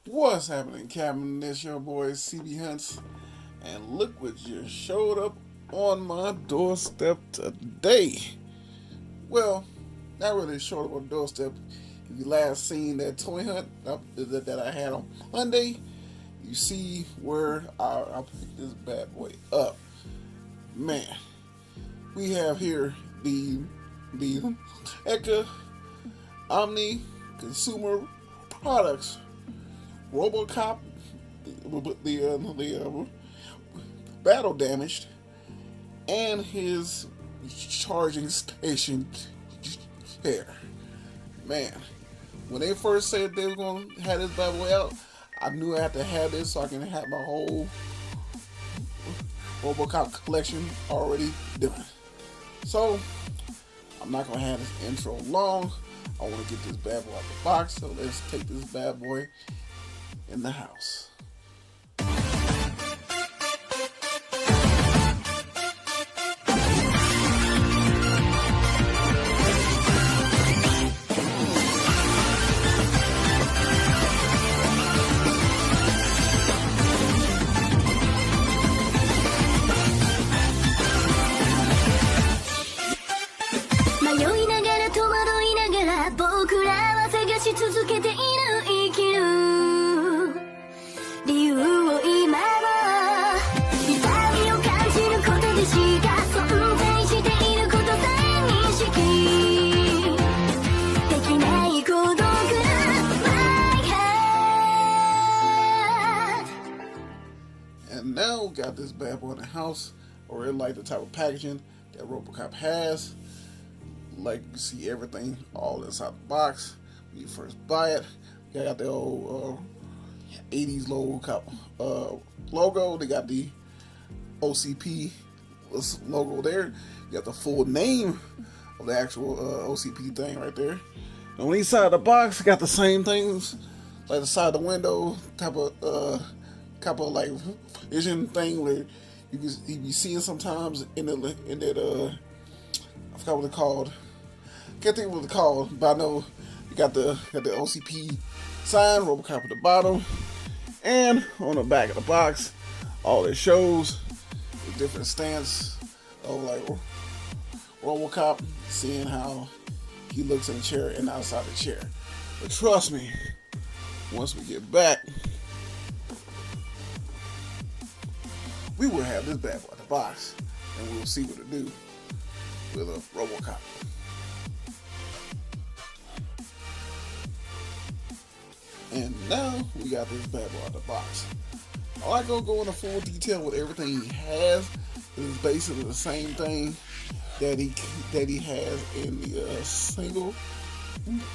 What's happening, Captain? This your boy cbhunts, and look what just showed up on my doorstep today. Well, not really showed up on the doorstep. If you last seen that toy hunt that I had on Monday, you see where I picked this bad boy up. Man, we have here the Neca Omni Consumer Products Robocop, the battle damaged, and his charging station chair. Man, when they first said they were going to have this bad boy out, I knew I had to have this so I can have my whole Robocop collection already done. So, I'm not going to have this intro long. I want to get this bad boy out the box, so let's take this bad boy in the house. 'And now got this bad boy in the house. I really like the type of packaging that Robocop has. Like, you see everything all inside the box when you first buy it. They got the old 80s logo. They got the OCP logo there. You got the full name of the actual OCP thing right there. And on each side of the box, got the same things, like the side of the window type of like vision thing where you be seeing sometimes in that I forgot what it's called. Can't think of what it's called, but I know you got the OCP sign, Robocop at the bottom, and on the back of the box, all it shows is different stance of like Robocop, seeing how he looks in the chair and outside the chair. But trust me, once we get back, we will have this bad boy in the box, and we'll see what it do with a Robocop. And now we got this bad boy out the box. I'm not gonna go into full detail with everything he has. It's basically the same thing that he has in the single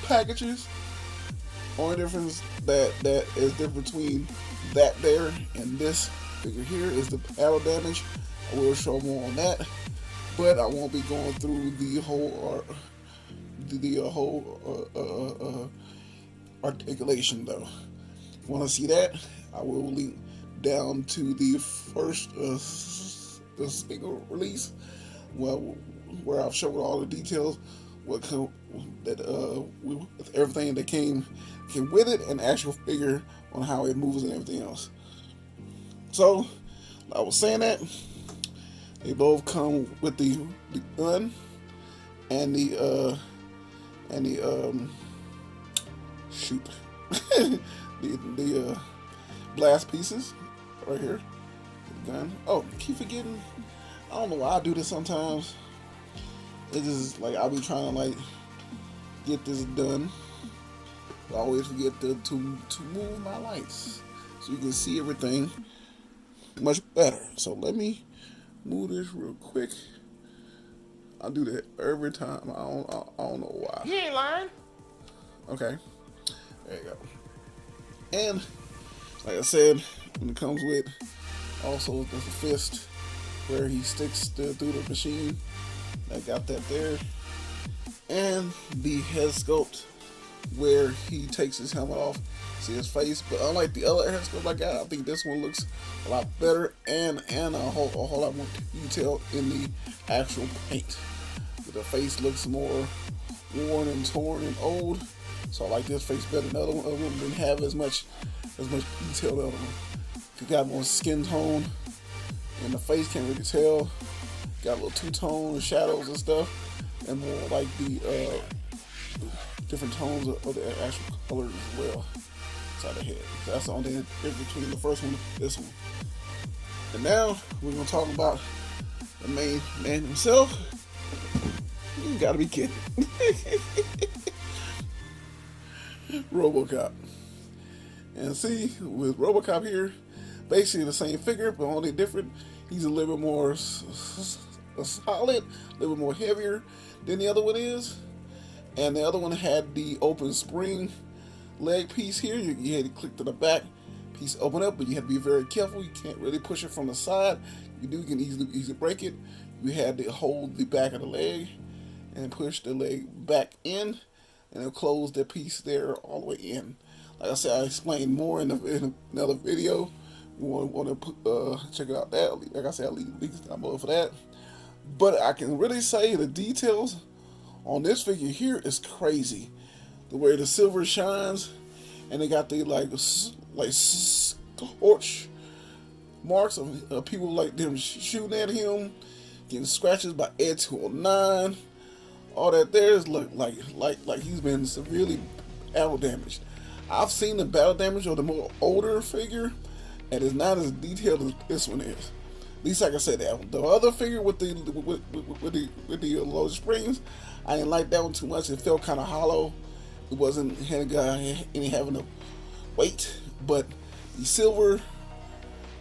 packages. Only difference that is different between that there and this figure here is the battle damage. I will show more on that, but I won't be going through the whole articulation though. If you want to see that, I will link down to the first single release, where I've showed all the details, with everything that came with it, and actual figure on how it moves and everything else. So, I was saying that they both come with the gun and the shoot the blast pieces right here. The gun. Oh, keep forgetting. I don't know why I do this sometimes. It's just like I'll be trying to like get this done. I always forget to move my lights so you can see everything much better. So let me move this real quick. I do that every time. I don't know why. You ain't lying. Okay, there you go. And like I said, when it comes with also the fist where he sticks through the machine, I got that there, and the head sculpt where he takes his helmet off, see his face. But unlike the other head sculpt I got, I think this one looks a lot better and a whole lot more detail in the actual paint. But the face looks more worn and torn and old. So I like this face better than the other one. The other one didn't have as much detail. The other one, it got more skin tone, and the face can't really tell. Got a little two-tone and shadows and stuff, and more like the different tones of the actual colors as well inside the head. So that's the only difference between the first one and this one. And now we're gonna talk about the main man himself. You gotta be kidding. Robocop. And see, with Robocop here, basically the same figure, but only different. He's a little bit more solid, a little bit more heavier than the other one is. And the other one had the open spring leg piece here. You had to click to the back piece open up, but you have to be very careful. You can't really push it from the side. You can easily break it. You had to hold the back of the leg and push the leg back in, and it'll close the piece there all the way in. Like I said, I explained more in another video. You want to check out that. Like I said, I'll leave links down below for that. But I can really say the details on this figure here is crazy. The way the silver shines, and they got the like scorch marks of people like them shooting at him, getting scratches by Ed 209. All that there is look like he's been severely battle damaged. I've seen the battle damage of the more older figure, and it's not as detailed as this one is. At least I can say that. The other figure with the low springs, I didn't like that one too much. It felt kind of hollow. It wasn't having a weight, but the silver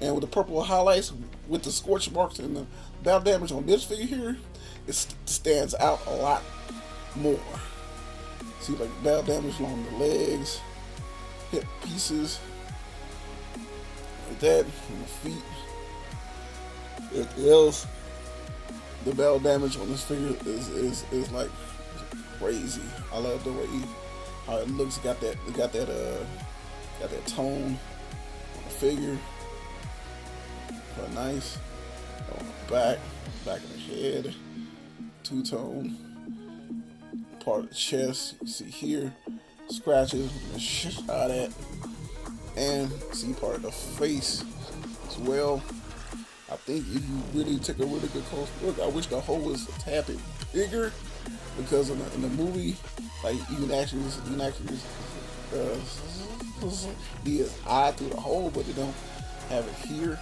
and with the purple highlights with the scorch marks and the battle damage on this figure here, it stands out a lot more. See, like battle damage along the legs, hip pieces, like that, on the feet. Everything else, the battle damage on this figure is like crazy. I love the way how it looks. Got that tone on the figure. Quite nice. On the back of the head, two-tone. Part of the chest, you see here, scratches, shot at, and see part of the face as well. I think if you really take a really good close look, I wish the hole was a tad bit bigger, because in the movie, like you can actually see his eye through the hole, but they don't have it here.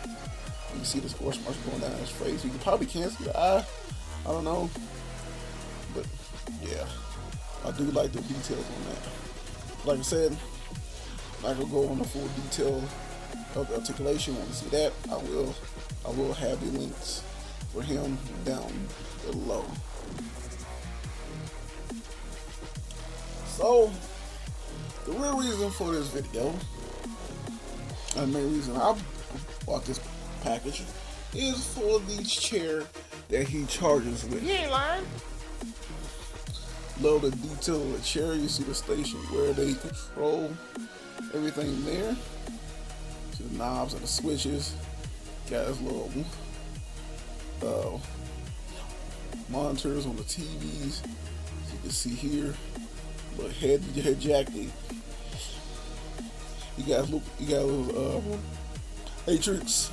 You can see the scorch marks going down his face. You probably can't see the eye. I don't know, but yeah, I do like the details on that. Like I said, I'm not gonna go on the full detail of the articulation. Want to see that? I will have the links for him down below. So, the real reason for this video, and the main reason I bought this package, is for the chair that he charges with. You ain't lying. Love the detail of the chair. You see the station where they control everything there. See the knobs and the switches. Got his little monitors on the TVs. As you can see here, little head jack. You got a little matrix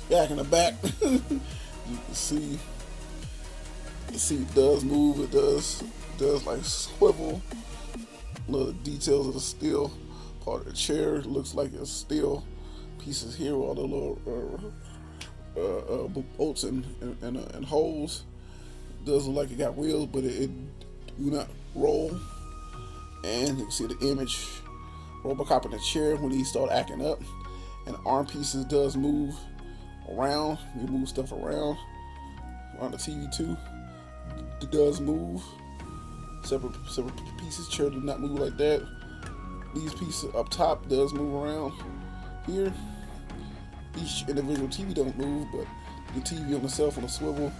back in the back. You can see the seat does move. It does like swivel. Little details of the steel part of the chair. It looks like it's steel pieces here, all the little bolts and holes. It does look like it got wheels, but it do not roll. And you can see the image Robocop in the chair when he start acting up. And the arm pieces does move around. You move stuff around the TV too. It does move. Separate pieces. Chair do not move like that. These pieces up top does move around here. Each individual TV don't move, but the TV on itself on a swivel,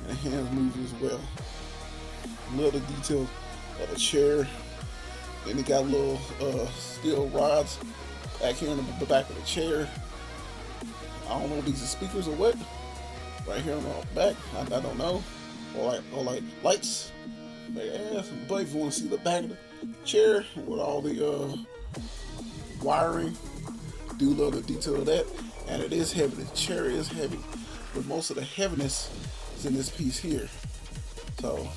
and the hands move as well. Love the detail of the chair. And it got little steel rods back here in the back of the chair. I don't know if these are speakers or what. Right here on the back, I don't know. Or like lights. But if you want to see the back of chair with all the wiring. Do love the detail of that, and it is heavy. The chair is heavy, but most of the heaviness is in this piece here. So,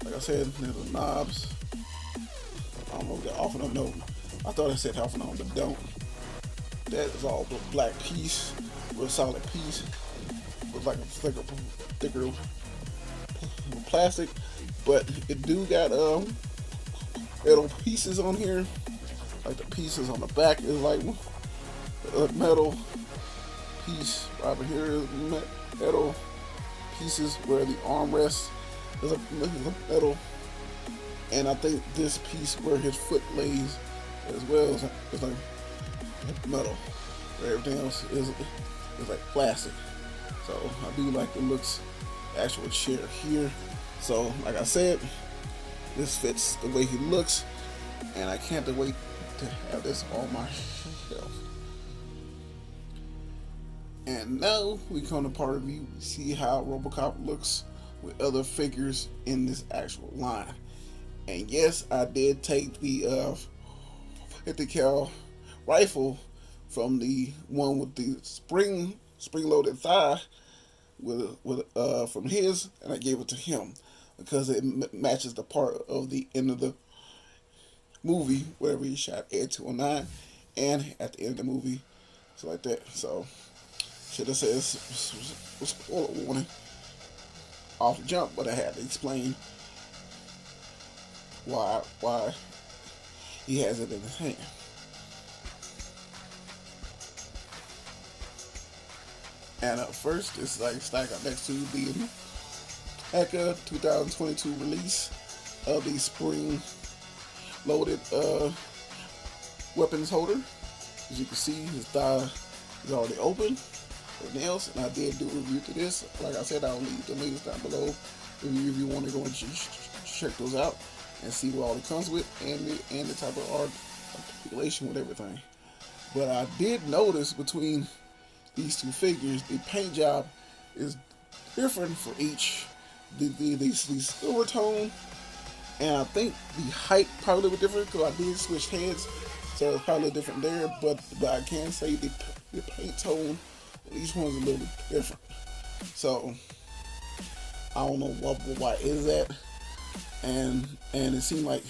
like I said, there's the knobs. I don't know if they're off and on. No, I thought I said off and on, but don't. That is all the black piece, real solid piece. Looks like a thicker plastic, but it do got metal pieces on here. Like the pieces on the back is like a metal piece. Right over here is metal pieces where the armrest is a metal, and I think this piece where his foot lays as well is like metal. Where everything else is like plastic. So I do like the looks of the actual chair here. So like I said, this fits the way he looks, and I can't wait to have this on my shelf. And now we come to part of you see how Robocop looks with other figures in this actual line. And yes, I did take the 50 cal rifle from the one with the spring-loaded thigh with from his, and I gave it to him because it matches the part of the end of the movie wherever he shot Ed 209, and at the end of the movie, so like that. So should have said spoiler warning off the jump, but I had to explain why he has it in his hand. And up first, it's like stacked up next to the Neca 2022 release of the spring-loaded weapons holder. As you can see, his thigh is already open with nails, and I did do a review to this. Like I said, I'll leave the links down below if you want to go and check those out and see what all it comes with, and the type of articulation with everything. But I did notice between these two figures, the paint job is different for each. The silver tone, and I think the height probably a little bit different because I did switch heads, so it's probably different there. But I can say the paint tone, each one's a little bit different. So I don't know why is that, and it seemed like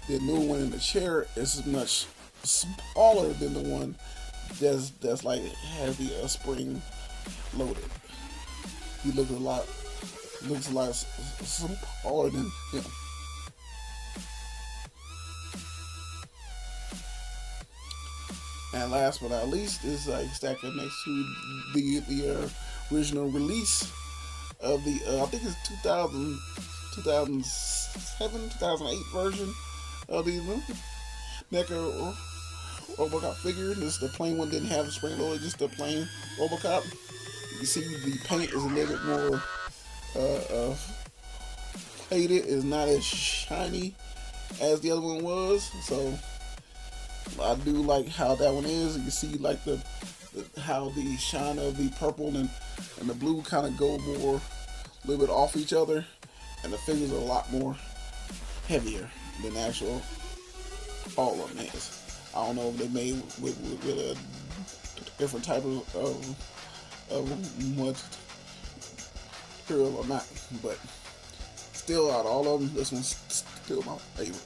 the new one in the chair is much smaller than the one that's like has the spring loaded. He looks a lot smaller than him. And last but not least is like stacked up next to the original release of the I think it's 2007, 2008 version of the Neca Robocop figure. This the plain one, didn't have a spring loader, just the plain Robocop. You can see the paint is a little bit more faded. It's not as shiny as the other one was. So I do like how that one is. You can see like how the shine of the purple and the blue kind of go more a little bit off each other, and the figures are a lot more heavier than the actual all of them is. I don't know if they made with a different type of material or not, but still, out of all of them, this one's still my favorite.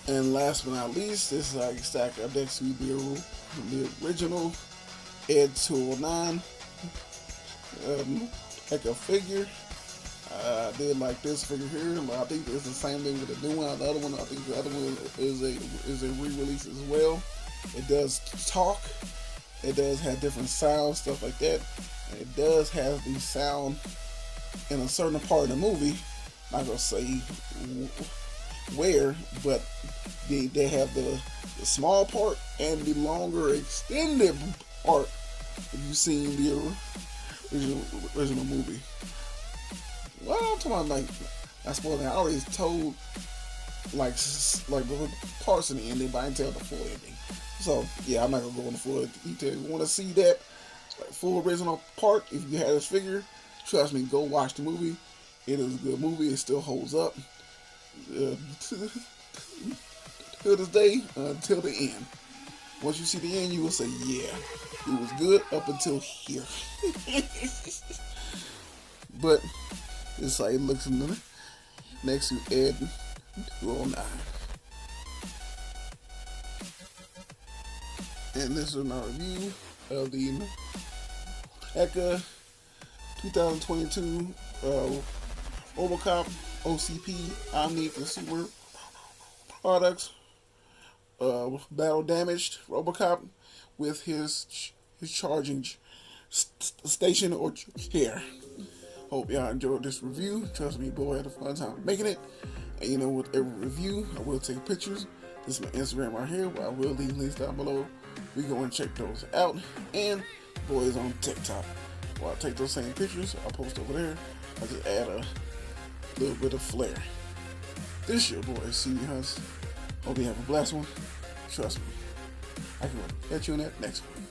And last but not least, this is like stacked up next to the original Ed 209 like a figure. I did like this figure here. I think it's the same thing with the new one. The other one, I think the other one is a re-release as well. It does talk. It does have different sounds, stuff like that. And it does have the sound in a certain part of the movie. I'm not gonna say where, but they have the small part and the longer extended part if you've seen the original movie. Well, I'm talking about like, I spoiled it. I already told like the parts in the ending, but I didn't tell the full ending. So yeah, I'm not gonna go into full detail. If you want to see that like full original part, if you have this figure, Trust me, go watch the movie. It is a good movie. It still holds up to this day until the end. Once you see the end, you will say, yeah, it was good up until here. But this is how it looks in the next to Ed 209. And this is my review of the Neca 2022 Robocop OCP Omni Consumer Products battle damaged Robocop with his charging station or chair. Hope y'all enjoyed this review. Trust me, boy, I had a fun time making it. And you know, with every review, I will take pictures. This is my Instagram right here, where I will leave links down below. We go and check those out. And boys on TikTok, where I take those same pictures, I'll post over there. I just add a little bit of flair. This your boy, cbhunts. Hope you have a blessed one. Trust me, I can catch you in that next one.